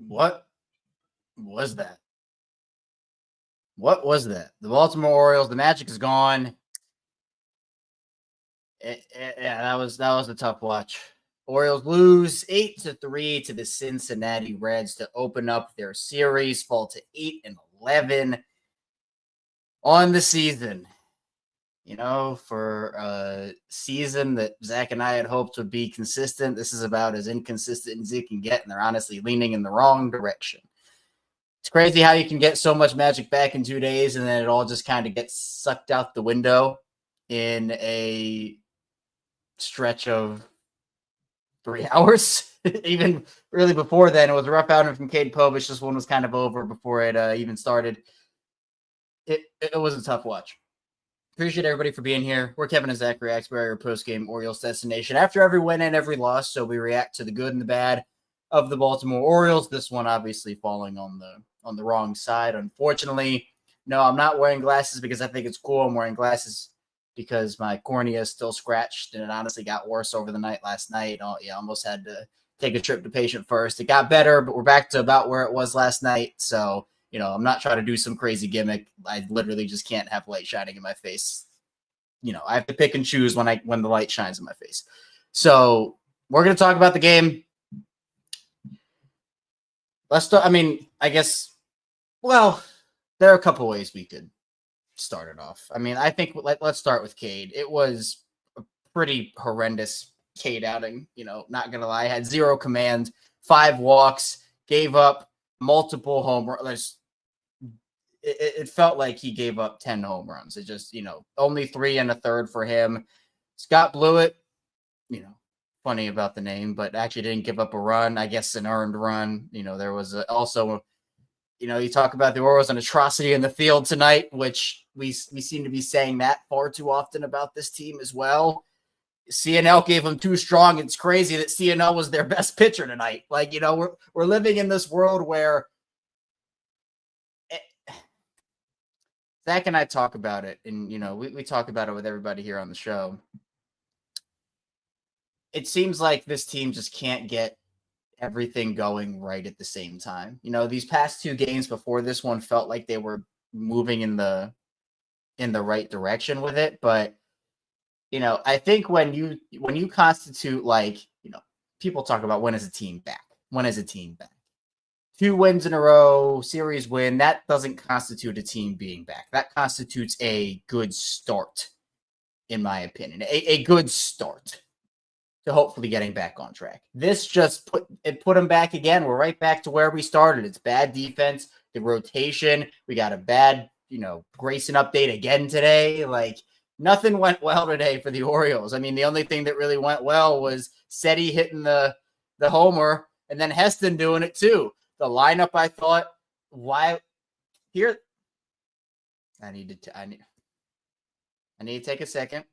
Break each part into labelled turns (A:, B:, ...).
A: What was that? What was that? The Baltimore Orioles, the magic is gone. Yeah, that was a tough watch. Orioles lose 8-3 to the Cincinnati Reds to open up their series, fall to 8-11 on the season. You know, for a season that Zach and I had hoped would be consistent, this is about as inconsistent as it can get, and they're honestly leaning in the wrong direction. It's crazy how you can get so much magic back in 2 days, and then it all just kind of gets sucked out the window in a stretch of 3 hours. Even really before then, it was a rough outing from Cade Povich. This one was kind of over before it even started. It was a tough watch. Appreciate everybody for being here. We're Kevin and Zach Reacts. We're your post-game Orioles destination. After every win and every loss, so we react to the good and the bad of the Baltimore Orioles. This one obviously falling on the wrong side, unfortunately. No, I'm not wearing glasses because I think it's cool. I'm wearing glasses because my cornea is still scratched, and it honestly got worse over the night last night. I almost had to take a trip to patient first. It got better, but we're back to about where it was last night. So, I'm not trying to do some crazy gimmick. I literally just can't have light shining in my face. I have to pick and choose when the light shines in my face. So we're going to talk about the game. Let's start. I guess, well, there are a couple ways we could start it off. I think let's start with Cade. It was a pretty horrendous Cade outing. Not going to lie. Had 0 command, 5 walks, gave up multiple home runs. It felt like he gave up 10 home runs. It just, only 3 1/3 for him. Scott Blewett, funny about the name, but actually didn't give up a run. I guess an earned run. There was also, you talk about the Orioles, an atrocity in the field tonight, which we seem to be saying that far too often about this team as well. CNL gave them too strong. It's crazy that CNL was their best pitcher tonight. We're living in this world where Zach and I talk about it, and, we talk about it with everybody here on the show. It seems like this team just can't get everything going right at the same time. These past 2 games before this one felt like they were moving in the right direction with it. But, I think when you constitute, people talk about when is a team back? When is a team back? 2 wins in a row, series win, that doesn't constitute a team being back. That constitutes a good start, in my opinion. A good start to hopefully getting back on track. This just put them back again. We're right back to where we started. It's bad defense, the rotation. We got a bad, Grayson update again today. Nothing went well today for the Orioles. The only thing that really went well was Seti hitting the homer and then Heston doing it too. The lineup, I thought, why here? I need to take a second.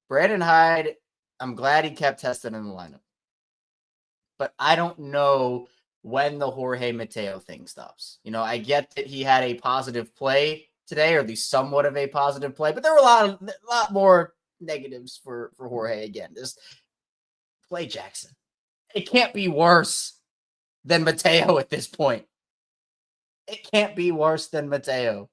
A: Brandon Hyde, I'm glad he kept Heston in the lineup. But I don't know when the Jorge Mateo thing stops. I get that he had a positive play today, or at least somewhat of a positive play, but there were a lot more negatives for Jorge again. Just play Jackson. It can't be worse than Mateo at this point. It can't be worse than Mateo.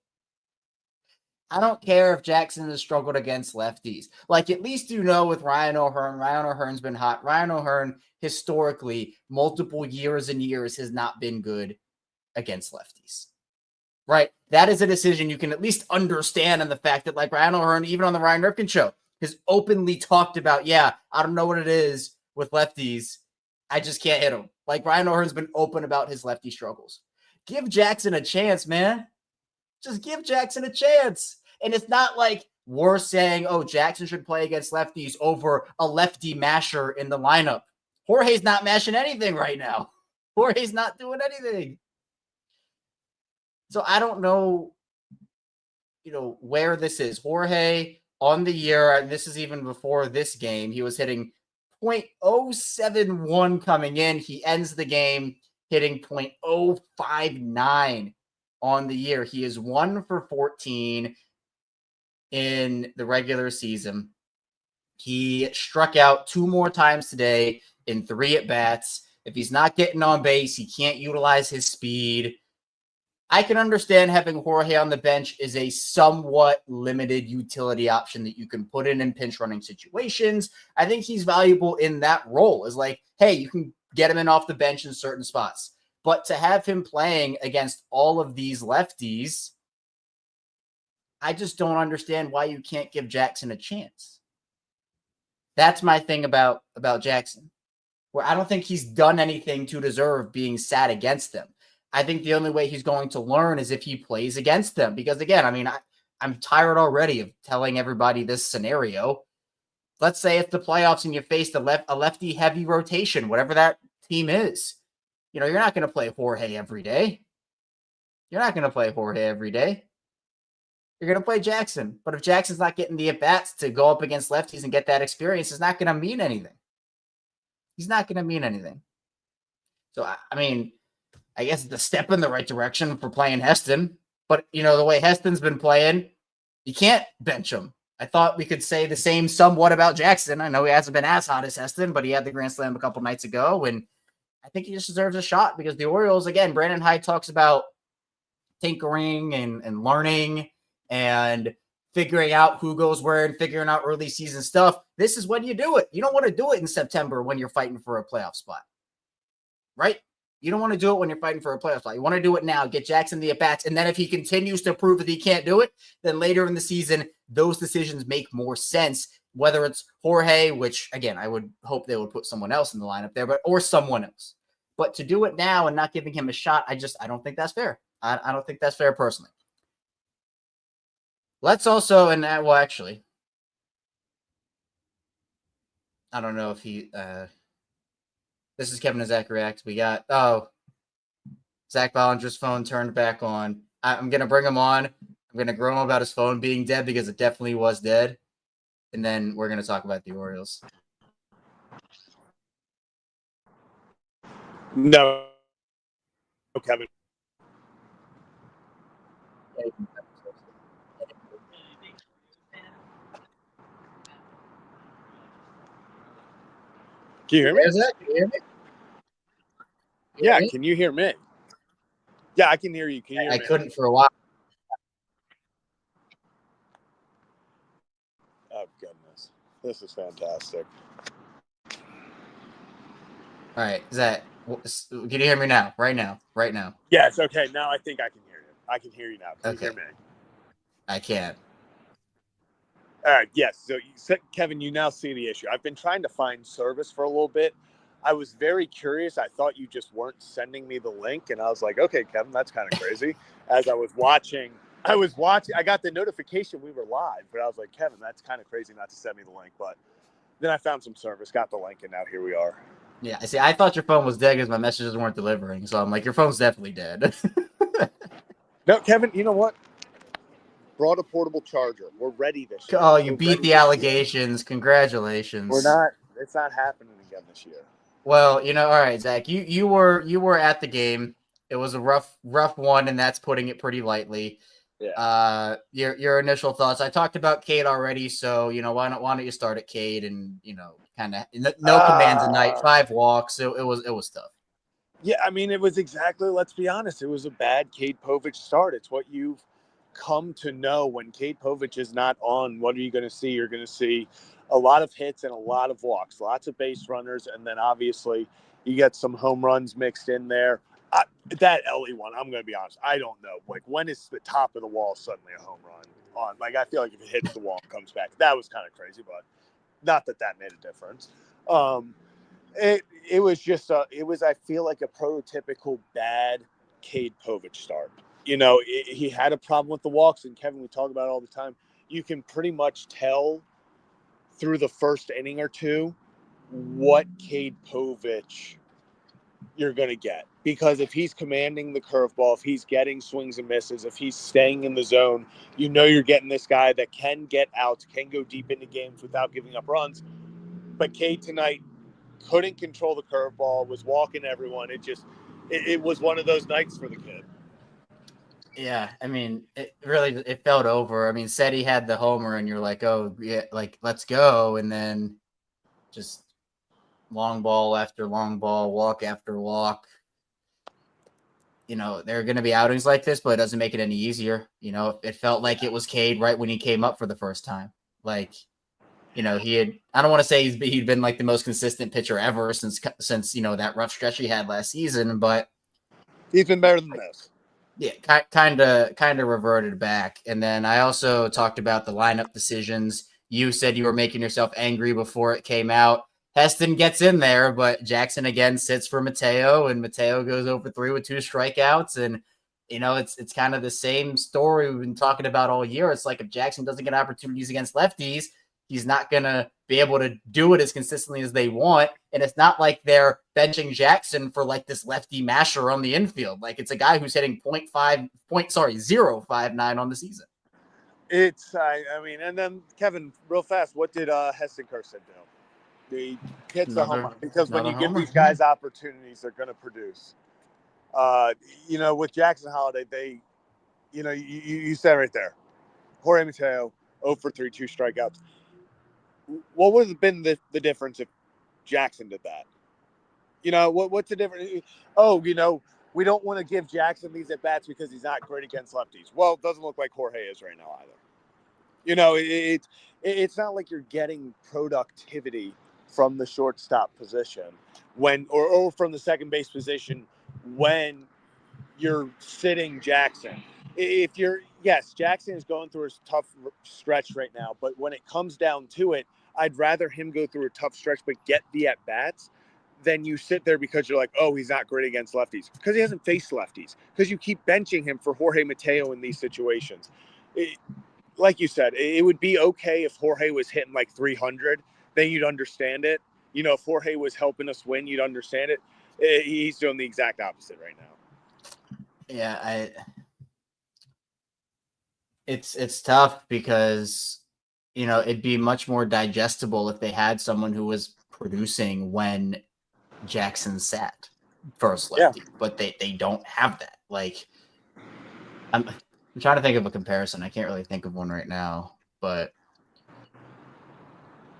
A: I don't care if Jackson has struggled against lefties. At least with Ryan O'Hearn's been hot. Ryan O'Hearn, historically, multiple years and years, has not been good against lefties. Right? That is a decision you can at least understand, in the fact that, Ryan O'Hearn, even on the Ryan Ripken show, has openly talked about, I don't know what it is with lefties. I just can't hit him. Ryan O'Hearn's been open about his lefty struggles. Give Jackson a chance, man. Just give Jackson a chance. And it's not like we're saying, Jackson should play against lefties over a lefty masher in the lineup. Jorge's not mashing anything right now. Jorge's not doing anything. So I don't know, where this is. Jorge on the year, and this is even before this game, he was hitting .071 coming in. He ends the game hitting .059 on the year. He is 1 for 14 in the regular season. He struck out 2 more times today in 3 at-bats. If he's not getting on base, he can't utilize his speed. I can understand having Jorge on the bench is a somewhat limited utility option that you can put in pinch running situations. I think he's valuable in that role, is like, hey, you can get him in off the bench in certain spots. But to have him playing against all of these lefties, I just don't understand why you can't give Jackson a chance. That's my thing about Jackson, where I don't think he's done anything to deserve being sat against them. I think the only way he's going to learn is if he plays against them. Because again, I mean, I'm tired already of telling everybody this scenario. Let's say it's the playoffs and you face a lefty heavy rotation, whatever that team is. You know, you're not going to play Jorge every day. You're not going to play Jorge every day. You're going to play Jackson. But if Jackson's not getting the at-bats to go up against lefties and get that experience, it's not going to mean anything. He's not going to mean anything. So, I mean, I guess it's a step in the right direction for playing Heston. But, you know, the way Heston's been playing, you can't bench him. I thought we could say the same somewhat about Jackson. I know he hasn't been as hot as Heston, but he had the grand slam a couple nights ago, and I think he just deserves a shot because the Orioles, again, Brandon Hyde talks about tinkering and learning and figuring out who goes where and figuring out early season stuff. This is when you do it. You don't want to do it in September when you're fighting for a playoff spot, right? You don't want to do it when you're fighting for a playoff spot. You want to do it now, get Jackson the at-bats, and then if he continues to prove that he can't do it, then later in the season, those decisions make more sense, whether it's Jorge, which, again, I would hope they would put someone else in the lineup there, or someone else. But to do it now and not giving him a shot, I don't think that's fair. I don't think that's fair personally. Let's also, and well, actually, I don't know if he, this is Kevin and Zach React. We got, Zach Ballinger's phone turned back on. I'm going to bring him on. I'm going to grill him about his phone being dead because it definitely was dead. And then we're going to talk about the Orioles.
B: No, Kevin. Can you hear me?
A: Zach? Can you hear me?
B: Yeah, can you hear me? Yeah, I can hear you. Can you hear me?
A: I couldn't for a while.
B: Oh, goodness. This is fantastic.
A: All right, Zach, can you hear me now? Right now.
B: Yes, okay. Now I think I can hear you. I can hear you now. Can you hear me?
A: I can.
B: All right, yes. So, Kevin, you now see the issue. I've been trying to find service for a little bit. I was very curious. I thought you just weren't sending me the link, and I was like, okay, Kevin, that's kind of crazy. As I was watching, I got the notification we were live, but I was like, Kevin, that's kind of crazy not to send me the link. But then I found some service, got the link, and now here we are.
A: Yeah, I see. I thought your phone was dead because my messages weren't delivering. So I'm like, your phone's definitely dead.
B: No, Kevin, you know what? Brought a portable charger. We're ready this year.
A: Oh, you beat the allegations. Congratulations.
B: It's not happening again this year.
A: Well, you know, all right, Zach, you were at the game. It was a rough one, and that's putting it pretty lightly.
B: Yeah.
A: Your initial thoughts. I talked about Cade already, so you know, why don't you start at Cade and you know, kind of no command tonight, 5 walks. So it was tough.
B: Yeah, I mean, it was exactly. Let's be honest, it was a bad Cade Povich start. It's what you've come to know when Cade Povich is not on. What are you going to see? You're going to see a lot of hits and a lot of walks, lots of base runners, and then obviously you get some home runs mixed in there. That Ellie one, I'm going to be honest, I don't know. Like, when is the top of the wall suddenly a home run on? Like, I feel like if it hits the wall and comes back, that was kind of crazy, but not that made a difference. It was just I feel like a prototypical bad Cade Povich start. You know, he had a problem with the walks, and Kevin, we talk about it all the time. You can pretty much tell through the first inning or two what Cade Povich you're going to get. Because if he's commanding the curveball, if he's getting swings and misses, if he's staying in the zone, you know you're getting this guy that can get outs, can go deep into games without giving up runs. But Cade tonight couldn't control the curveball, was walking everyone. It was one of those nights for the kid.
A: Yeah, I mean, it felt over. I mean, Seti had the homer, and you're like, oh yeah, like let's go, and then just long ball after long ball, walk after walk. There are going to be outings like this, but it doesn't make it any easier. It felt like it was Cade right when he came up for the first time. Like, he had, I don't want to say he'd been like the most consistent pitcher ever since that rough stretch he had last season, but
B: he's been better than this.
A: Yeah, kind of reverted back. And then I also talked about the lineup decisions. You said you were making yourself angry before it came out. Heston gets in there, but Jackson again sits for Mateo, and Mateo goes over 3 with 2 strikeouts. And it's kind of the same story we've been talking about all year. It's like if Jackson doesn't get opportunities against lefties, he's not going to be able to do it as consistently as they want. And it's not like they're benching Jackson for like this lefty masher on the infield. Like it's a guy who's hitting 0.59 on the season.
B: I mean, and then Kevin, real fast, what did Heston Kjerstad do? He hits a home run because when you give these guys opportunities, they're going to produce. With Jackson Holiday, you said right there, Jorge Mateo, 0 for 3, 2 strikeouts. What would have been the difference if Jackson did that? What's the difference? Oh, we don't want to give Jackson these at bats because he's not great against lefties. Well, it doesn't look like Jorge is right now either. It's not like you're getting productivity from the shortstop position or from the second base position when you're sitting Jackson. Yes, Jackson is going through a tough stretch right now, but when it comes down to it, I'd rather him go through a tough stretch but get the at bats than you sit there because you're like, oh, he's not great against lefties because he hasn't faced lefties, because you keep benching him for Jorge Mateo in these situations. Like you said, it would be okay if Jorge was hitting like 300, then you'd understand it. If Jorge was helping us win, you'd understand it. He's doing the exact opposite right now.
A: Yeah, it's tough because it'd be much more digestible if they had someone who was producing when Jackson sat first lefty, but they don't have that. Like I'm trying to think of a comparison. I can't really think of one right now, but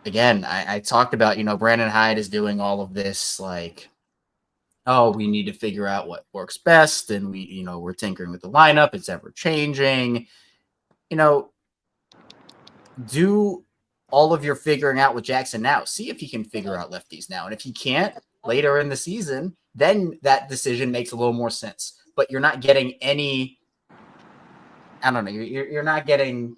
A: again, I talked about, Brandon Hyde is doing all of this like, oh, we need to figure out what works best, and we're tinkering with the lineup, it's ever changing. Do all of your figuring out with Jackson now. See if he can figure out lefties now. And if he can't later in the season, then that decision makes a little more sense. But you're not getting any, I don't know, you're not getting,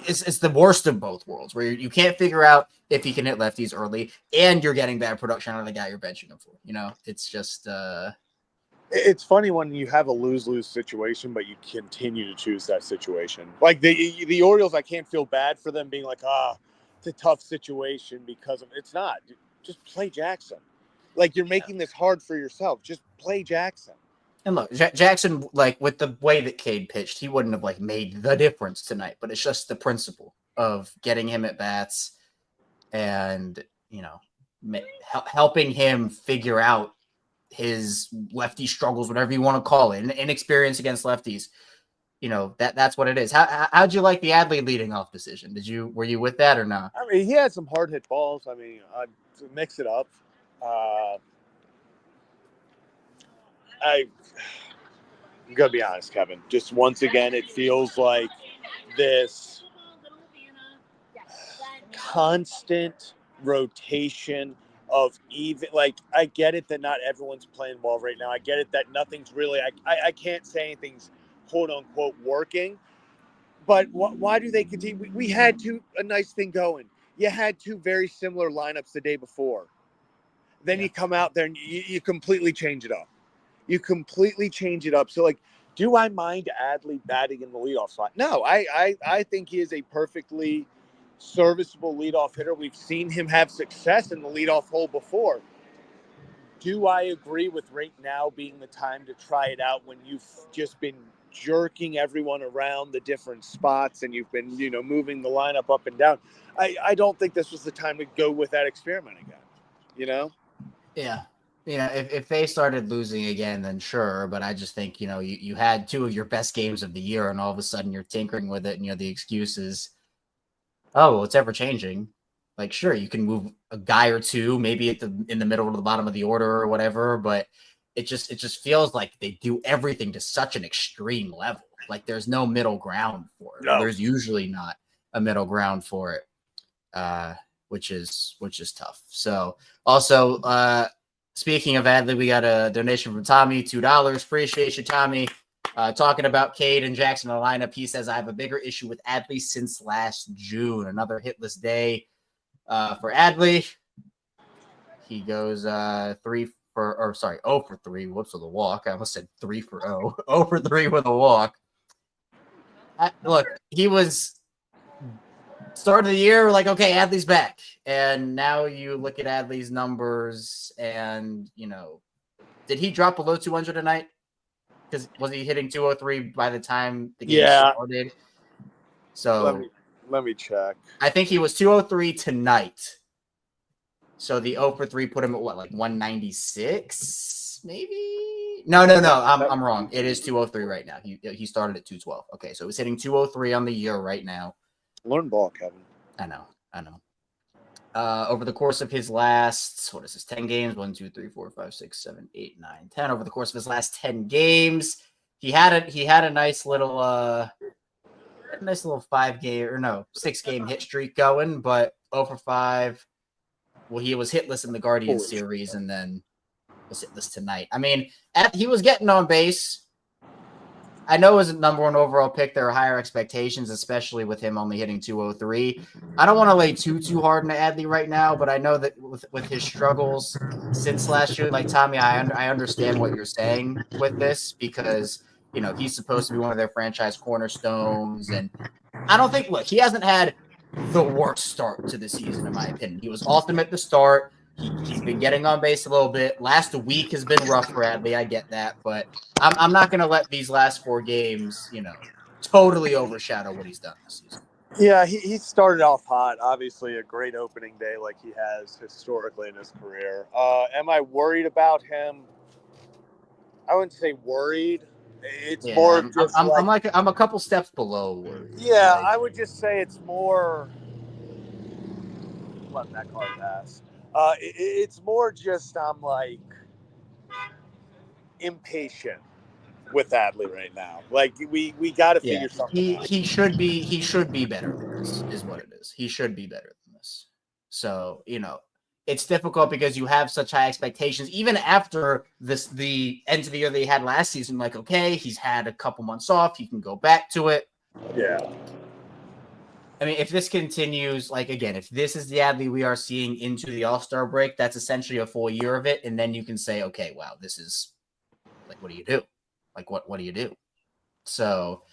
A: it's the worst of both worlds where you can't figure out if he can hit lefties early and you're getting bad production out of the guy you're benching him for. It's just,
B: it's funny when you have a lose-lose situation, but you continue to choose that situation. Like the Orioles, I can't feel bad for them being like, it's a tough situation because of it's not. Just play Jackson. Like you're making this hard for yourself. Just play Jackson.
A: And look, Jackson, like with the way that Cade pitched, he wouldn't have like made the difference tonight. But it's just the principle of getting him at bats and helping him figure out his lefty struggles, whatever you want to call it, inexperience against lefties. That's what it is. How'd you like the Adley leading off decision? Were you with that or not?
B: I mean, he had some hard hit balls. I mean, to mix it up. I'm gonna be honest, Kevin. Just once again, it feels like this constant rotation of even. Like, I get it that not everyone's playing well right now. I get it that nothing's really. I can't say anything's quote unquote working. But why do they continue? We had a nice thing going. You had 2 very similar lineups the day before. Then you come out there and you completely change it up. So, like, do I mind Adley batting in the leadoff slot? No, I think he is a perfectly serviceable leadoff hitter. We've seen him have success in the leadoff hole before. Do I agree with right now being the time to try it out when you've just been jerking everyone around the different spots and you've been, moving the lineup up and down? I don't think this was the time to go with that experiment again,
A: Yeah. if they started losing again, then sure. But I just think, you had two of your best games of the year, and all of a sudden you're tinkering with it, and the excuses, oh, well, it's ever changing. Like, sure, you can move a guy or two, maybe in the middle or the bottom of the order or whatever, but it just feels like they do everything to such an extreme level. Like there's no middle ground for it, or
B: No.
A: there's usually not a middle ground for it, which is tough. So also, speaking of Adley, we got a donation from Tommy, $2. Appreciate you, Tommy. Talking about Cade and Jackson in the lineup, he says, I have a bigger issue with Adley since last June. Another hitless day for Adley. He goes 0 for 3. Whoops, with a walk. I almost said 3 for 0. 0 for 3 with a walk. Look, he was start of the year, like, okay, Adley's back. And now you look at Adley's numbers and, did he drop below 200 tonight? Because was he hitting 203 by the time the game started? So
B: let me check.
A: I think he was 203 tonight. So the 0 for 3 put him at what, like 196, maybe? No. I'm wrong. It is 203 right now. He started at 212. Okay, so he's hitting 203 on the year right now.
B: Learn ball, Kevin.
A: I know. Over the course of his last, 10 games? 1, 2, 3, 4, 5, 6, 7, 8, 9, 10. Over the course of his last 10 games, he had a nice little 6-game hit streak going, but 0 for 5. Well, he was hitless in the Guardian series and then was hitless tonight. I mean, he was getting on base. I know as a number 1 overall pick, there are higher expectations, especially with him only hitting 203. I don't want to lay too hard into Adley right now, but I know that with his struggles since last year, like Tommy, I understand what you're saying with this because, he's supposed to be one of their franchise cornerstones. And I don't think, look, he hasn't had the worst start to the season, in my opinion. He was awesome at the start. He's been getting on base a little bit. Last week has been rough for Adley. I get that, but I'm not going to let these last 4 games, totally overshadow what he's done this season.
B: Yeah, he started off hot. Obviously, a great opening day like he has historically in his career. Am I worried about him? I wouldn't say worried. It's more just
A: I'm a couple steps below worried.
B: Yeah, I would just say it's more. Let that car pass. It's more just I'm like impatient with Adley right now. Like we got to figure something out.
A: He should be better than this, is what it is. He should be better than this. So, it's difficult because you have such high expectations. Even after the end of the year they had last season, like, okay, he's had a couple months off. He can go back to it.
B: Yeah.
A: I mean, if this continues, like, again, if this is the Adley we are seeing into the All-Star break, that's essentially a full year of it. And then you can say, okay, wow, this is like, what do you do? Like, what do you do? So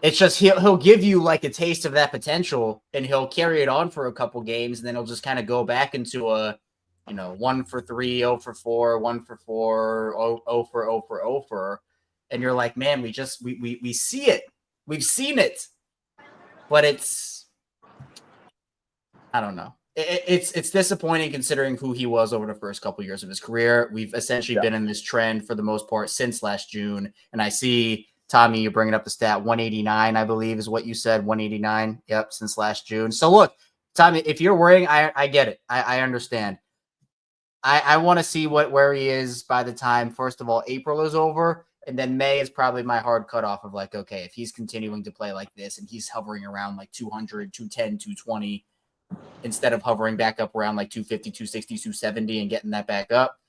A: it's just he'll give you like a taste of that potential and he'll carry it on for a couple games and then he'll just kind of go back into a 1 for 3, 0 for 4, 1 for 4, 0 for 0 for 0 for, and you're like, man, we see it. We've seen it. But I don't know. It's disappointing considering who he was over the first couple years of his career. We've essentially been in this trend for the most part since last June. And I see, Tommy, you're bringing up the stat 189, I believe is what you said, 189. Yep, since last June. So look, Tommy, if you're worrying, I get it. I understand. I want to see where he is by the time, first of all, April is over. And then May is probably my hard cutoff of like, okay, if he's continuing to play like this and he's hovering around like 200, 210, 220, instead of hovering back up around like 250, 260, 270 and getting that back up,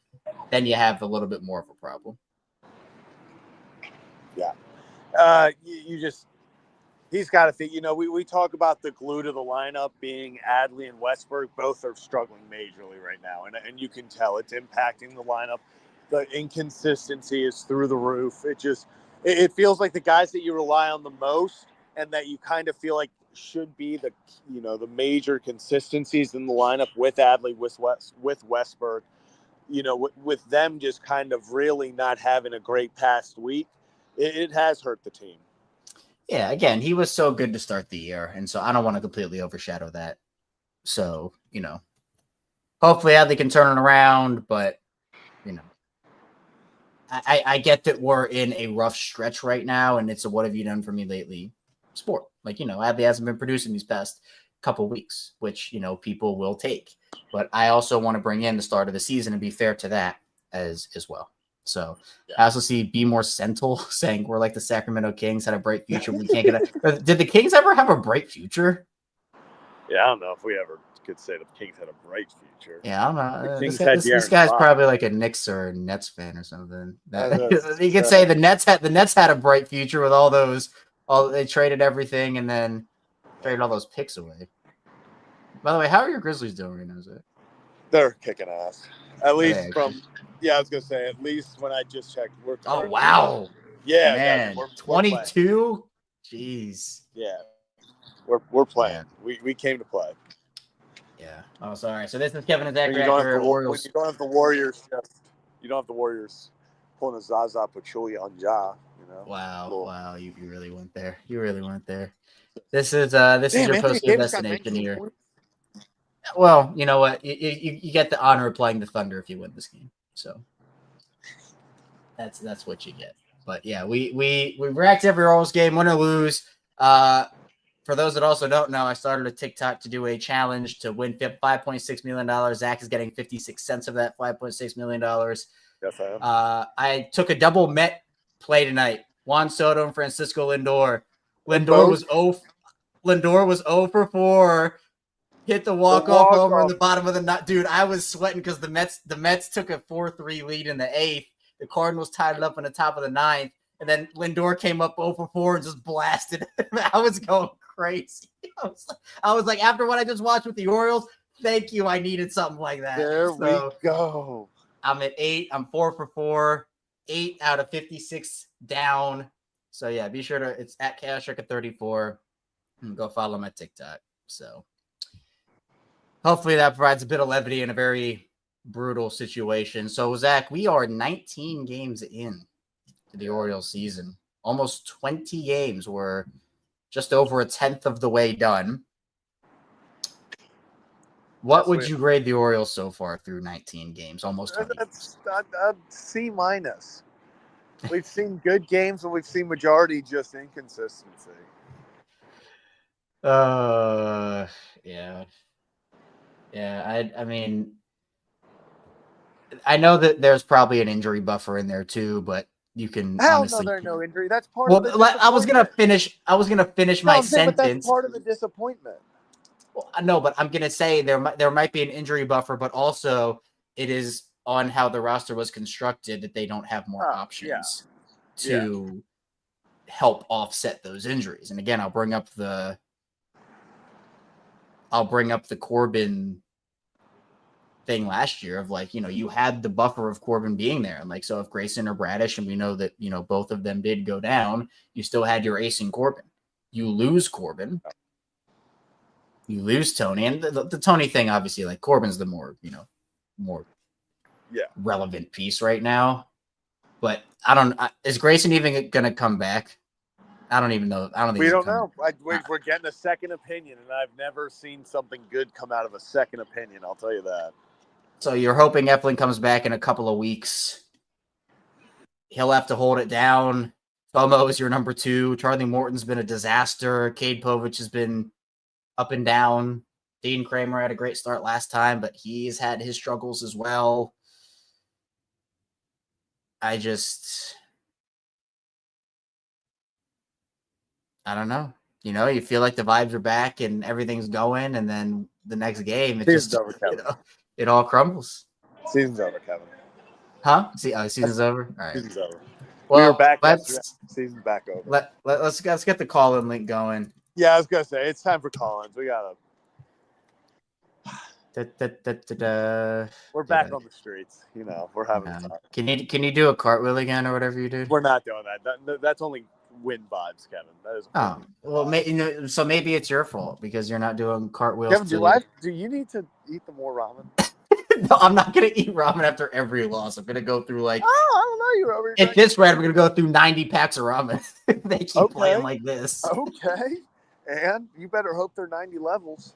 A: then you have a little bit more of a problem.
B: Yeah. He's got to think, we talk about the glue to the lineup being Adley and Westberg. Both are struggling majorly right now. And you can tell it's impacting the lineup. The inconsistency is through the roof. It feels like the guys that you rely on the most and that you kind of feel like should be the major consistencies in the lineup with Adley, with Westberg, with them just kind of really not having a great past week, it has hurt the team.
A: Yeah, again, he was so good to start the year, and so I don't want to completely overshadow that. So, hopefully Adley can turn it around, but you know, I get that we're in a rough stretch right now, and it's a what have you done for me lately sport. Like, you know, Adley hasn't been producing these past couple weeks, which, you know, people will take. But I also want to bring in the start of the season and be fair to that as well. So I also see Be More Sentinel saying we're like the Sacramento Kings, had a bright future. We can't get a. Did the Kings ever have a bright future?
B: Yeah, I don't know if we ever could say the Kings had a bright future.
A: Yeah, I don't know.
B: This
A: Guy's probably like a Knicks or Nets fan or something. You could say the Nets had a bright future with all they traded everything and then traded all those picks away. By the way, how are your Grizzlies doing right now?
B: They're kicking ass. At least I was gonna say, at least when I just checked, we're.
A: Oh wow!
B: Yeah,
A: man,
B: we're
A: 22. Jeez.
B: Yeah, we're playing. Yeah. We came to play.
A: Yeah. Oh, sorry. So this is Kevin and Zach
B: When
A: Orioles.
B: you don't have the Warriors, you don't have the Warriors pulling a Zaza Pachulia on Ja. You know.
A: Wow! You really went there. This is your post-game destination here. Well, you know what? You get the honor of playing the Thunder if you win this game. So that's what you get. But yeah, we react to every Orioles game, win or lose. For those that also don't know, I started a TikTok to do a challenge to win $5.6 million. Zach is getting 56 cents of that $5.6 million.
B: Yes, I am.
A: I took a double Met play tonight. Juan Soto and Francisco Lindor. Lindor was 0 for 4. Hit the walk-off homer in the bottom of the night. Dude, I was sweating because the Mets took a 4-3 lead in the 8th. The Cardinals tied it up in the top of the 9th. And then Lindor came up 0 for 4 and just blasted. I was going crazy. I was like, after what I just watched with the Orioles, thank you. I needed something like that.
B: There we go.
A: I'm at 8. I'm 4 for 4. 8 out of 56 down. So yeah, be sure to, it's at Chaostrick34. Go follow my TikTok. So hopefully that provides a bit of levity in a very brutal situation. So Zach, we are 19 games in to the Orioles season. Almost 20 games. We're just over a tenth of the way done. What would you grade the Orioles so far through 19 games? Almost 20 games.
B: C-. We've seen good games and we've seen majority just inconsistency.
A: Yeah. I mean, I know that there's probably an injury buffer in there too, but you can honestly.
B: No, there's no injury. That's part of the
A: I was gonna finish my sentence.
B: But that's part of the disappointment.
A: Well, no, but I'm gonna say there might be an injury buffer, but also it is on how the roster was constructed that they don't have more options to help offset those injuries. And again, I'll bring up the Corbin thing last year of like, you know, you had the buffer of Corbin being there. And like, so if Grayson or Bradish, and we know that, you know, both of them did go down, you still had your ace in Corbin. You lose Corbin. You lose Tony. And the Tony thing, obviously, like Corbin's the more relevant piece right now. But is Grayson even going to come back? I don't even know.
B: We don't know. We're getting a second opinion, and I've never seen something good come out of a second opinion. I'll tell you that.
A: So you're hoping Eflin comes back in a couple of weeks. He'll have to hold it down. Fomo is your number 2. Charlie Morton's been a disaster. Cade Povich has been up and down. Dean Kramer had a great start last time, but he's had his struggles as well. I don't know. You know, you feel like the vibes are back and everything's going, and then the next game, it all crumbles.
B: Season's over, Kevin.
A: Huh? Season's over? All right.
B: Season's over.
A: Well,
B: we were back season's back over.
A: Let's get the call-in link going.
B: Yeah, I was going to say, it's time for call-ins. We got
A: to...
B: We're back on the streets. You know, we're having fun.
A: Can you do a cartwheel again or whatever you did?
B: We're not doing that. That's only win vibes, Kevin. That is
A: so maybe it's your fault because you're not doing cartwheels.
B: Kevin, do you need to eat the more ramen?
A: No, I'm not gonna eat ramen after every loss. I'm gonna go through like.
B: Oh, I don't know. You're over.
A: At this rate, we're gonna go through 90 packs of ramen. They keep playing like this.
B: Okay, and you better hope they're 90 levels.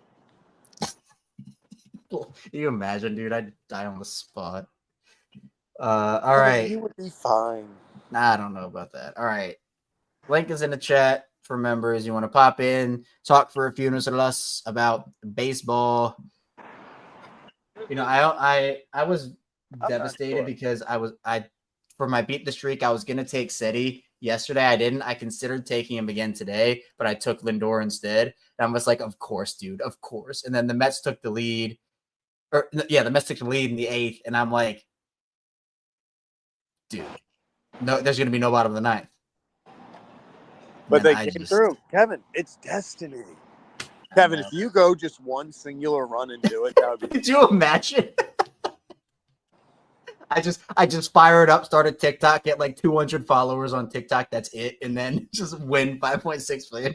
A: you imagine, dude? I'd die on the spot. All right.
B: You would be fine.
A: Nah, I don't know about that. All right. Link is in the chat for members. You want to pop in, talk for a few minutes with us about baseball. I was devastated because I for my beat the streak, I was gonna take Seti yesterday. I didn't. I considered taking him again today, but I took Lindor instead. And I was like, of course, dude, of course. And then the Mets took the lead. The Mets took the lead in the 8th, and I'm like, dude, no, there's gonna be no bottom of the 9th.
B: But they came through. Kevin, it's destiny. Kevin, if you go just one singular run and do it, that would be.
A: Could you imagine? I just fire it up, start a TikTok, get like 200 followers on TikTok. That's it, and then just win $5.6 million.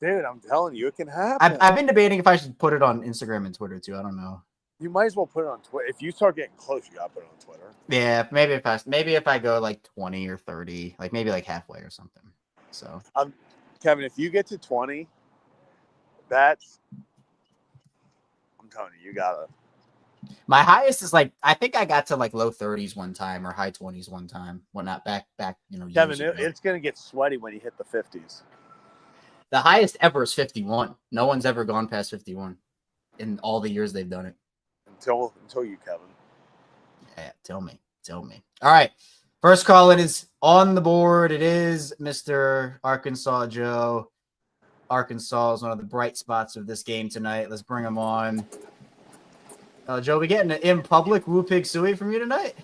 B: Dude, I'm telling you, it can happen.
A: I've been debating if I should put it on Instagram and Twitter too. I don't know.
B: You might as well put it on Twitter. If you start getting close, you gotta put it on Twitter.
A: Yeah, maybe if I go like 20 or 30, like maybe like halfway or something. So,
B: Kevin, if you get to 20, I'm telling you, you gotta.
A: My highest is like I think I got to like low 30s one time or high 20s one time. Well, not back.
B: Kevin, it's gonna get sweaty when you hit the 50s.
A: The highest ever is 51. No one's ever gone past 51 in all the years they've done it.
B: Until you, Kevin.
A: Yeah, tell me. All right. First call it is on the board. It is Mr. Arkansas Joe. Arkansas is one of the bright spots of this game tonight. Let's bring him on. Joe, we getting an in public Woo Pig Suey from you tonight?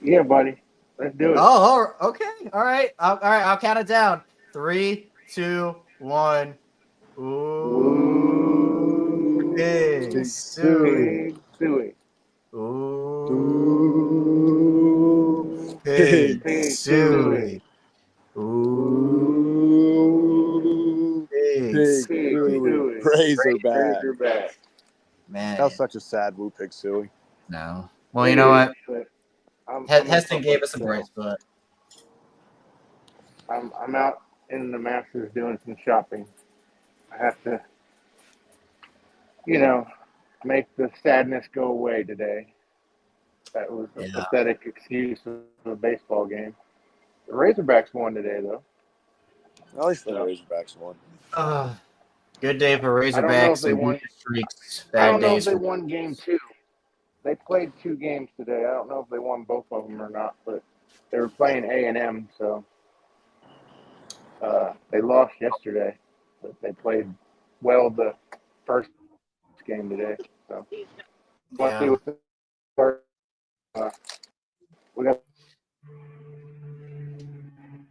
C: Yeah, buddy. Let's do it.
A: Oh, okay. All right. I'll count it down. 3, 2, 1. Ooh. Pig Suey. Ooh. Pig Suey. Ooh. Pig Suey.
B: Razorback.
A: Man.
B: That was such a sad Woo Pig Suey.
A: No. Well, you know what? Heston gave us a bright spot.
C: I'm out in the Masters doing some shopping. I have to, make the sadness go away today. That was a pathetic excuse of a baseball game. The Razorbacks won today, though.
B: At least the Razorbacks won.
A: Good day for Razorbacks.
C: I don't know if they won.
A: Streaks.
C: I don't know if they won game 2. They played 2 games today. I don't know if they won both of them or not, but they were playing A&M, so they lost yesterday. But they played well the first game today. So let's see what the we got.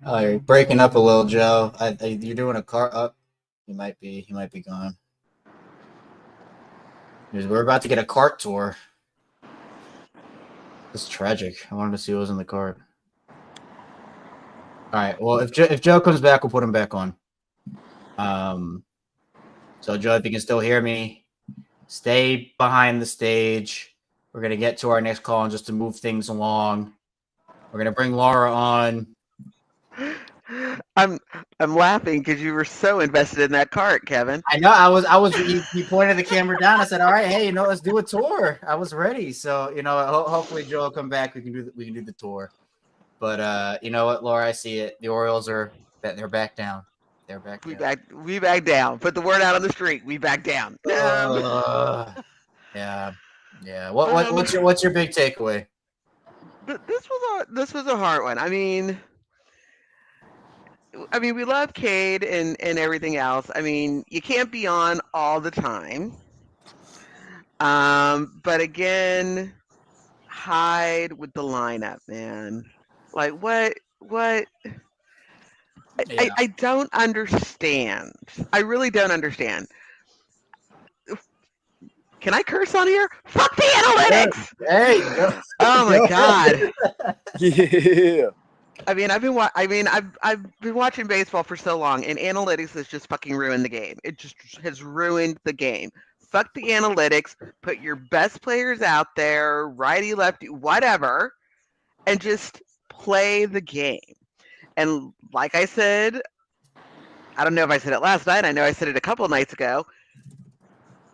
A: Oh, you're breaking up a little, Joe. You're doing a car up. He might be gone. We're about to get a cart tour. It's tragic. I wanted to see what was in the cart. All right. Well, if Joe comes back, we'll put him back on. So Joe, if you can still hear me, stay behind the stage. We're gonna get to our next call and just to move things along. We're gonna bring Laura on.
D: I'm laughing because you were so invested in that cart, Kevin.
A: I know. I was. He pointed the camera down. I said, "All right, hey, let's do a tour." I was ready. So hopefully Joe will come back. We can do the tour. But you know what, Laura? I see it. The Orioles they're back down. They're back down.
D: We back down. Put the word out on the street. We back down.
A: Yeah. What's your big takeaway?
D: This was a hard one. I mean, we love Cade and everything else. I mean, you can't be on all the time. But again, hide with the lineup, man. Like what?
A: Yeah.
D: I don't understand. I really don't understand. Can I curse on here? Fuck the analytics!
A: Hey.
D: Oh my god.
B: Yeah.
D: I mean, I've been watching baseball for so long, and analytics has just fucking ruined the game. It just has ruined the game. Fuck the analytics. Put your best players out there, righty, lefty, whatever, and just play the game. And like I said, I don't know if I said it last night. I know I said it a couple of nights ago.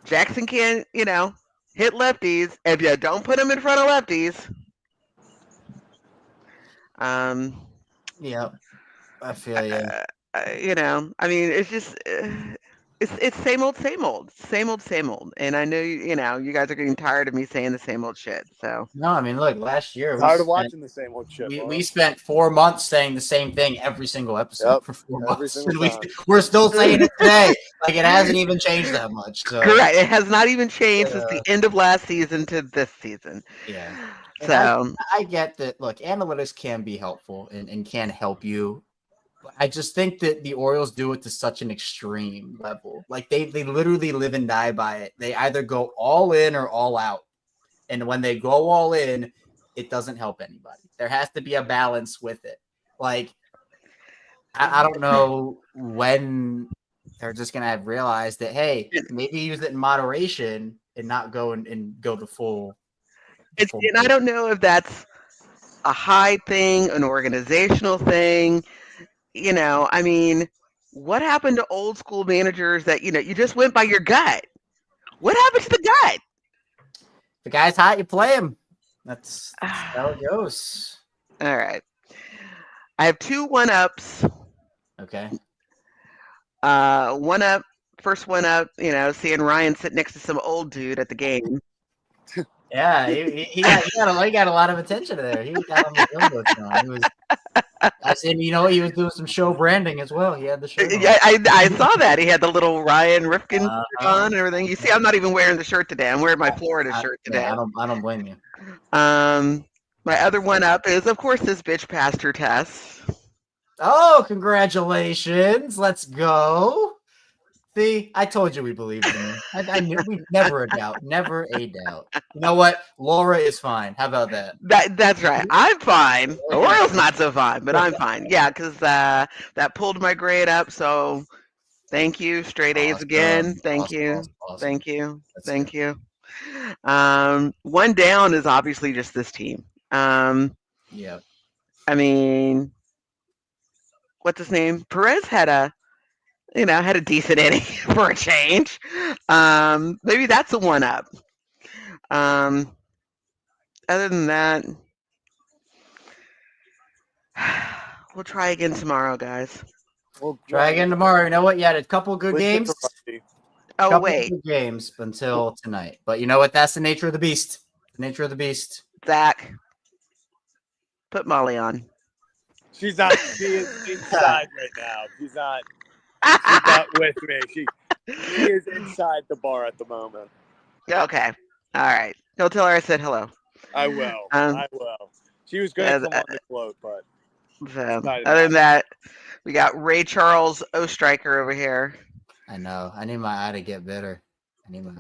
D: Jackson can't, hit lefties if you don't put him in front of lefties.
A: Yep, I feel you.
D: I mean, it's just it's same old, same old, same old, same old. And I know you guys are getting tired of me saying the same old shit. So
A: No, I mean, look, last year
B: Tired of watching the same old shit.
A: we spent 4 months saying the same thing every single episode
B: Yep,
A: for 4
B: every
A: months,
B: single
A: and
B: time.
A: we're still saying it today. Like it hasn't even changed that much. So
D: correct. It has not even changed since the end of last season to this season.
A: yeah, and
D: So
A: I get that. Look, analytics can be helpful and can help you. But I just think that the Orioles do it to such an extreme level. Like they literally live and die by it. They either go all in or all out. And when they go all in, it doesn't help anybody. There has to be a balance with it. Like, I don't know when they're just going to have realized that, hey, maybe use it in moderation and not go and go the full.
D: and I don't know if that's a high thing, an organizational thing. I mean, what happened to old school managers that, you just went by your gut? What happened to the gut?
A: The guy's hot, you play him. That's how it goes.
D: All right. I have 2 1-ups.
A: Okay.
D: First one up, seeing Ryan sit next to some old dude at the game.
A: Yeah, he got a lot of attention there. He got on the Jumbotron. He was. I said, he was doing some show branding as well. He had the shirt on.
D: Yeah, I saw that. He had the little Ryan Rifkin shirt on and everything. You see, I'm not even wearing the shirt today. I'm wearing my Florida shirt today.
A: Yeah, I don't blame you.
D: My other one up is, of course, this bitch passed her test.
A: Oh, congratulations. Let's go. See, I told you we believed in you. I knew never a doubt. Never a doubt. You know what? Laura is fine. How about that?
D: That's right. I'm fine. The Orioles not so fine, but I'm fine. Yeah, because that pulled my grade up. So thank you. Straight A's again. Thank you. Thank you. Thank you. One down is obviously just this team.
A: Yeah.
D: I mean, what's his name? Perez had a decent inning for a change. Maybe that's a 1-up. Other than that, we'll try again tomorrow, guys.
B: We'll
A: Try again tomorrow. You know what? You had a couple good games.
D: Oh,
A: couple
D: wait.
A: good games until tonight. But you know what? That's the nature of the beast. The nature of the beast.
D: Zach, put Molly on.
B: She's not. She is inside right now. She's not with me. She is inside the bar at the moment.
D: Okay. All right. Go tell her I said hello.
B: I will. I will. She was going to come on the float, but
D: other than that, we got Ray Charles Ostriker over here.
A: I know. I need my eye to get better.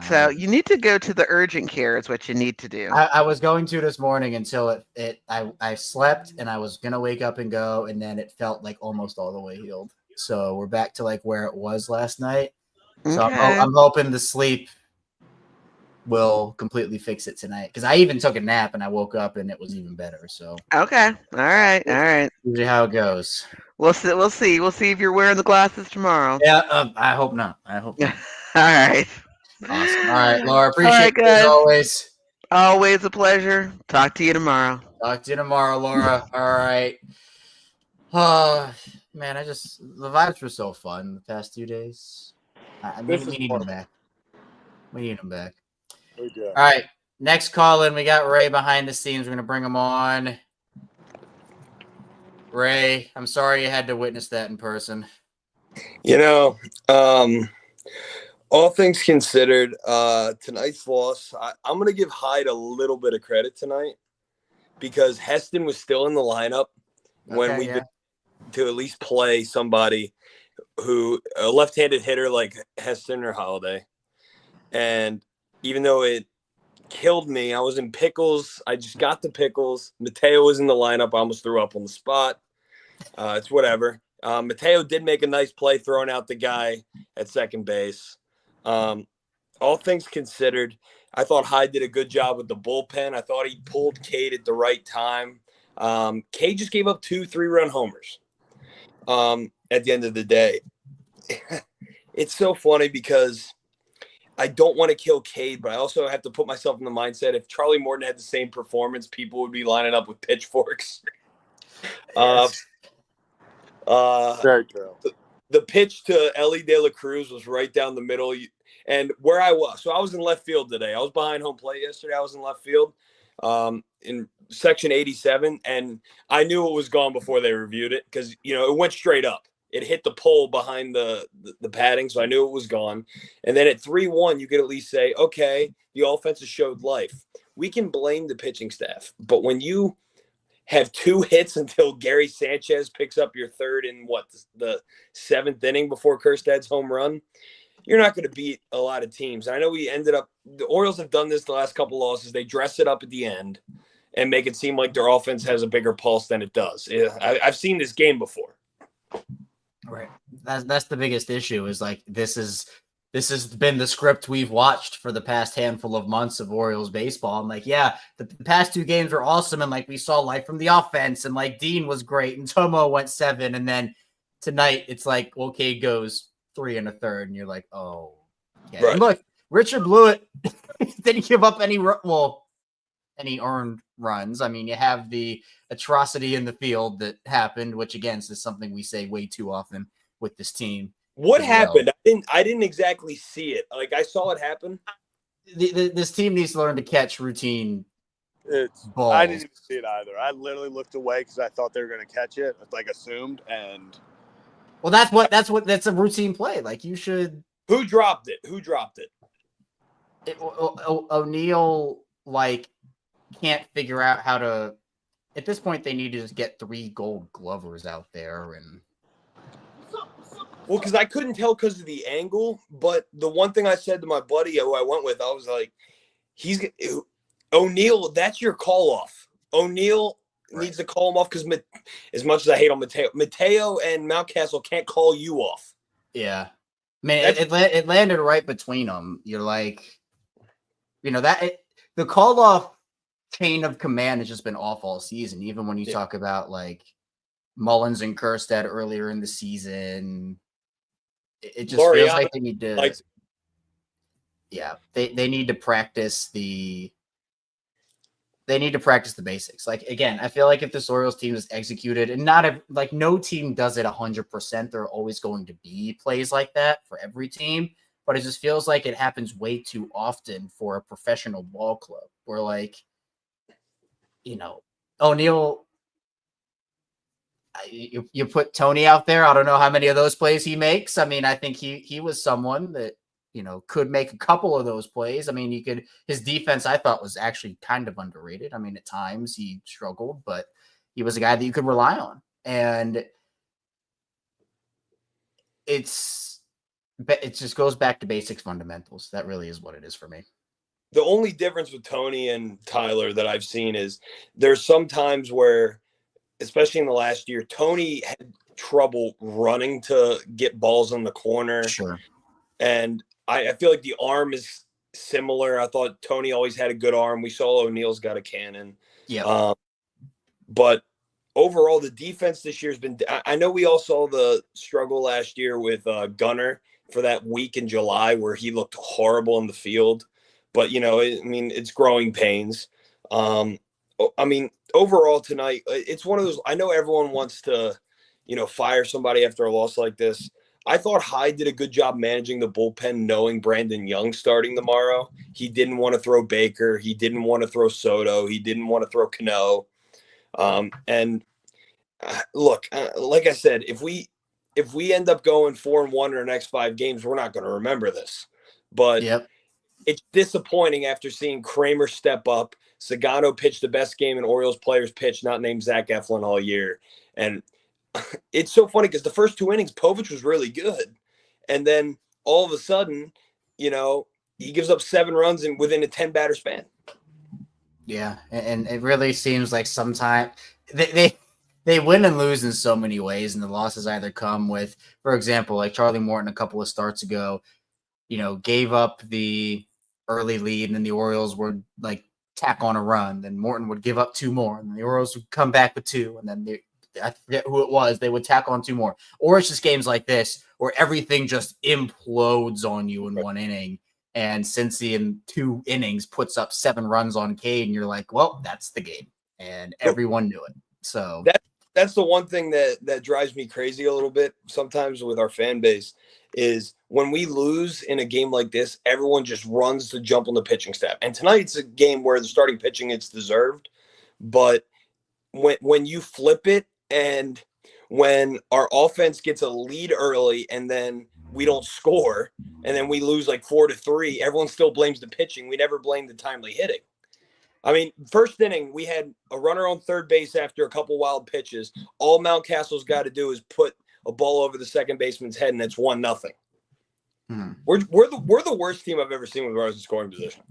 D: So you need to go to the urgent care is what you need to do.
A: I was going to this morning until I slept and I was going to wake up and go, and then it felt like almost all the way healed. So we're back to like where it was last night. So
D: Okay.
A: I'm hoping the sleep will completely fix it tonight, because I even took a nap and I woke up and it was even better. So
D: okay. All right.
A: Usually how it goes.
D: We'll see if you're wearing the glasses tomorrow.
A: Yeah, I hope not.
D: All right.
A: Awesome. All right, Laura, appreciate it as always.
D: Always a pleasure. Talk to you tomorrow.
A: Talk to you tomorrow, Laura. All right. Oh, man, the vibes were so fun the past 2 days. We need them back. We need them back.
B: We do.
A: All right. Next call in, we got Ray behind the scenes. We're going to bring him on. Ray, I'm sorry you had to witness that in person.
E: All things considered, tonight's loss, I'm going to give Hyde a little bit of credit tonight, because Heston was still in the lineup when we did, to at least play somebody who, a left-handed hitter like Heston or Holiday. And even though it killed me, I was in pickles. I just got the pickles. Mateo was in the lineup. I almost threw up on the spot. It's whatever. Mateo did make a nice play throwing out the guy at second base. All things considered, I thought Hyde did a good job with the bullpen. I thought he pulled Cade at the right time. Cade just gave up 2 3-run homers at the end of the day. It's so funny because I don't want to kill Cade, but I also have to put myself in the mindset if Charlie Morton had the same performance, people would be lining up with pitchforks.
A: Yes.
B: Very true.
E: The pitch to Ellie De La Cruz was right down the middle. And where I was, so I was in left field today. I was behind home plate yesterday. I was in left field in section 87, and I knew it was gone before they reviewed it because, it went straight up. It hit the pole behind the padding, so I knew it was gone. And then at 3-1, you could at least say, okay, the offense has showed life. We can blame the pitching staff, but when you have 2 hits until Gary Sanchez picks up your third in the 7th inning before Kerstad's home run, you're not going to beat a lot of teams. And I know the Orioles have done this the last couple losses. They dress it up at the end and make it seem like their offense has a bigger pulse than it does. I've seen this game before.
A: Right. That's the biggest issue is like, this has been the script we've watched for the past handful of months of Orioles baseball. I'm like, yeah, the past 2 games were awesome. And like, we saw life from the offense and like Dean was great and Tomo went 7. And then tonight it's like, okay, goes 3 1/3. And you're like, oh, yeah.
E: Right.
A: And look, Richard Blewett didn't give up any earned runs. I mean, you have the atrocity in the field that happened, which again is something we say way too often with this team.
E: What happened? I didn't exactly see it. Like, I saw it happen.
A: This team needs to learn to catch routine balls.
B: I didn't even see it either. I literally looked away because I thought they were going to catch it, like assumed. And
A: well, that's a routine play. Like, you should.
E: Who dropped it?
A: O'Neal can't figure out how to. At this point, they need to just get 3 Gold Glovers out there and.
E: Well, because I couldn't tell because of the angle, but the one thing I said to my buddy who I went with, I was like, O'Neal, that's your call off. O'Neal needs to call him off because as much as I hate on Mateo and Mountcastle can't call you off.
A: Yeah. Man, it landed right between them. You're like, the call off chain of command has just been off all season. Even when you talk about like Mullins and Kerstad earlier in the season, it just feels like they need to. They need to practice the. They need to practice the basics. Like, again, I feel like if this Orioles team is executed, and no team does it 100%, there are always going to be plays like that for every team. But it just feels like it happens way too often for a professional ball club where, like, O'Neal, you put Tony out there. I don't know how many of those plays he makes. I mean, I think he was someone that, could make a couple of those plays. I mean, his defense, I thought, was actually kind of underrated. I mean, at times he struggled, but he was a guy that you could rely on. And it just goes back to basics fundamentals. That really is what it is for me.
E: The only difference with Tony and Tyler that I've seen is there's some times where, especially in the last year, Tony had trouble running to get balls on the corner.
A: Sure.
E: And I feel like the arm is similar. I thought Tony always had a good arm. We saw O'Neal's got a cannon.
A: Yeah.
E: But overall, the defense this year has been – I know we all saw the struggle last year with Gunnar for that week in July where he looked horrible in the field. But, it's growing pains. I mean, overall tonight, it's one of those – I know everyone wants to, fire somebody after a loss like this. I thought Hyde did a good job managing the bullpen, knowing Brandon Young starting tomorrow. He didn't want to throw Baker. He didn't want to throw Soto. He didn't want to throw Cano. Look, like I said, if we end up going 4-1 in our next 5 games, we're not going to remember this. But It's disappointing after seeing Kramer step up. Sagano pitched the best game in Orioles players pitched, not named Zach Eflin all year. And it's so funny because the first 2 innings, Povich was really good. And then all of a sudden, he gives up 7 runs within a 10-batter span.
A: Yeah, and it really seems like sometimes they win and lose in so many ways, and the losses either come with, for example, like Charlie Morton a couple of starts ago, gave up the early lead, and then the Orioles would like tack on a run. Then Morton would give up 2 more, and the Orioles would come back with 2, and then I forget who it was, they would tack on 2 more. Or it's just games like this where everything just implodes on you in 1 inning, And Cincy in 2 innings puts up 7 runs on Cade, and you're like, well, that's the game. And everyone knew it. So
E: that's the one thing that drives me crazy a little bit sometimes with our fan base is when we lose in a game like this, everyone just runs to jump on the pitching staff. And tonight's a game where the starting pitching, it's deserved. But when you flip it and when our offense gets a lead early and then we don't score and then we lose like 4-3, everyone still blames the pitching. We never blame the timely hitting. I mean, first inning, we had a runner on third base after a couple wild pitches. All Mountcastle's got to do is put a ball over the second baseman's head, and it's 1-0. We're the worst team I've ever seen with regards to scoring position.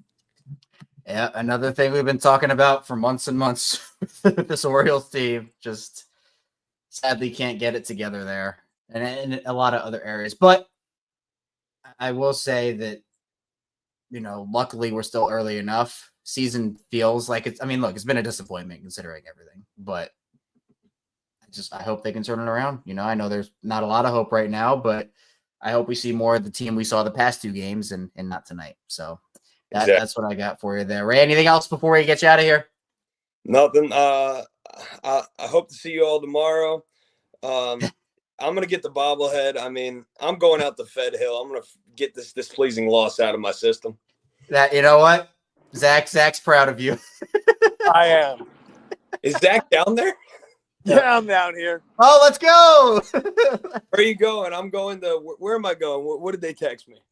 A: Yeah, another thing we've been talking about for months and months with this Orioles team, just sadly can't get it together there, and in a lot of other areas. But I will say that, luckily we're still early enough. Season feels like it's, look, it's been a disappointment considering everything, but I hope they can turn it around. I know there's not a lot of hope right now, but I hope we see more of the team we saw the past 2 games and not tonight. So that's what I got for you there. Ray, anything else before we get you out of here?
E: Nothing. I hope to see you all tomorrow. I'm going to get the bobblehead. I'm going out the Fed Hill. I'm going to get this displeasing loss out of my system.
A: You know what? Zach's proud of you.
B: I am.
E: Is Zach down there?
B: Yeah, I'm down here.
A: Oh, let's go.
E: Where are you going? I'm going to – where am I going? What did they text me?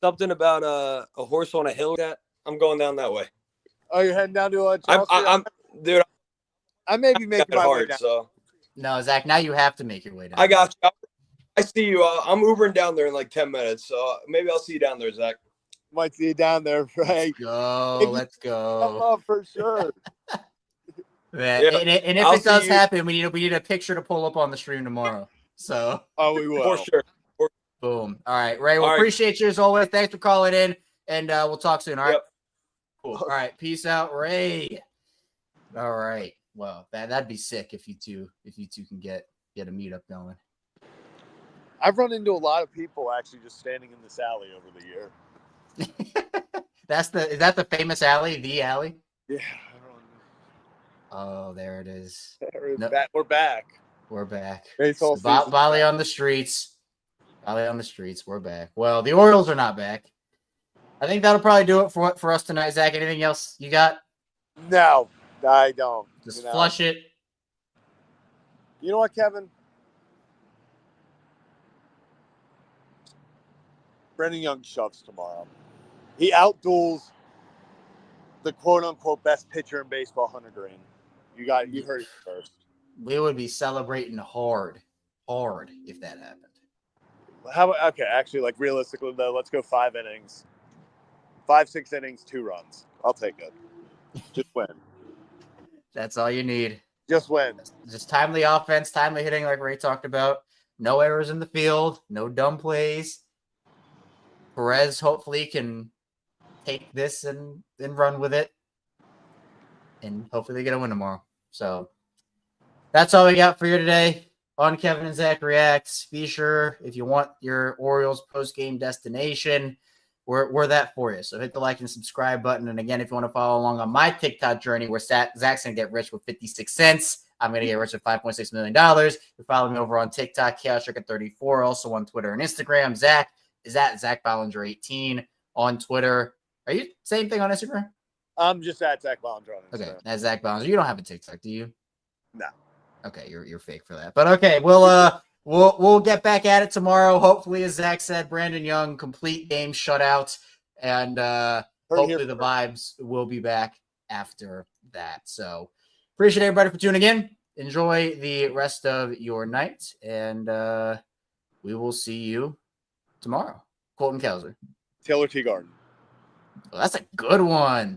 E: Something about a horse on a hill. I'm going down that way.
B: Oh, you're heading down to Chelsea?
E: Dude,
B: I may be making my way down.
E: So.
A: No, Zach, now you have to make your way down.
E: I got you. I see you. I'm Ubering down there in like 10 minutes, so maybe I'll see you down there, Zach.
B: Might see you down there, right?
A: Let's go.
B: Come up for sure.
A: Yeah. And if it does happen, we need a picture to pull up on the stream tomorrow. So
B: we will.
E: For sure.
A: Boom. All right, Ray. Well, appreciate you as always. Thanks for calling in, and we'll talk soon. All right.
E: Yep.
A: Cool. All right. Peace out, Ray. All right. Well, that'd be sick if you two can get a meetup going.
B: I've run into a lot of people actually just standing in this alley over the year.
A: Is that the famous alley? The alley?
B: Yeah.
A: Oh, there it is.
B: We're back.
A: We're back.
B: Volley
A: on the streets. Volley on the streets. We're back. Well, the Orioles are not back. I think that'll probably do it for us tonight, Zach. Anything else you got?
B: No, I don't.
A: Just flush it.
B: You know what, Kevin? Brendan Young shoves tomorrow. He outduels the quote-unquote best pitcher in baseball, Hunter Green. You heard it first.
A: We would be celebrating hard if that happened.
B: Okay, actually, like realistically though, let's go 5 innings. 5-6 innings, 2 runs. I'll take it. Just win.
A: That's all you need.
B: Just win.
A: Just timely offense, timely hitting like Ray talked about. No errors in the field, no dumb plays. Perez hopefully can take this and run with it. And hopefully they get a win tomorrow. So that's all we got for you today on Kevin and Zach Reacts. Be sure, if you want your Orioles post-game destination, we're that for you. So hit the like and subscribe button. And again, if you want to follow along on my TikTok journey where Zach's going to get rich with 56 cents, I'm going to get rich with $5.6 million. You follow me over on TikTok, ChaosStricken34, also on Twitter and Instagram. Zach is at Zach Ballinger 18 on Twitter. Are you same thing on Instagram?
B: I'm just at Zach Ballinger on Instagram.
A: Okay, at Zach Ballinger. You don't have a TikTok, do you?
B: No.
A: Okay, you're fake for that. But okay, we'll get back at it tomorrow. Hopefully, as Zach said, Brandon Young, complete game shutout. And hopefully the vibes will be back after that. So appreciate everybody for tuning in. Enjoy the rest of your night. And we will see you tomorrow. Colton Kelsey.
B: Taylor Teagarden.
A: Well, that's a good one.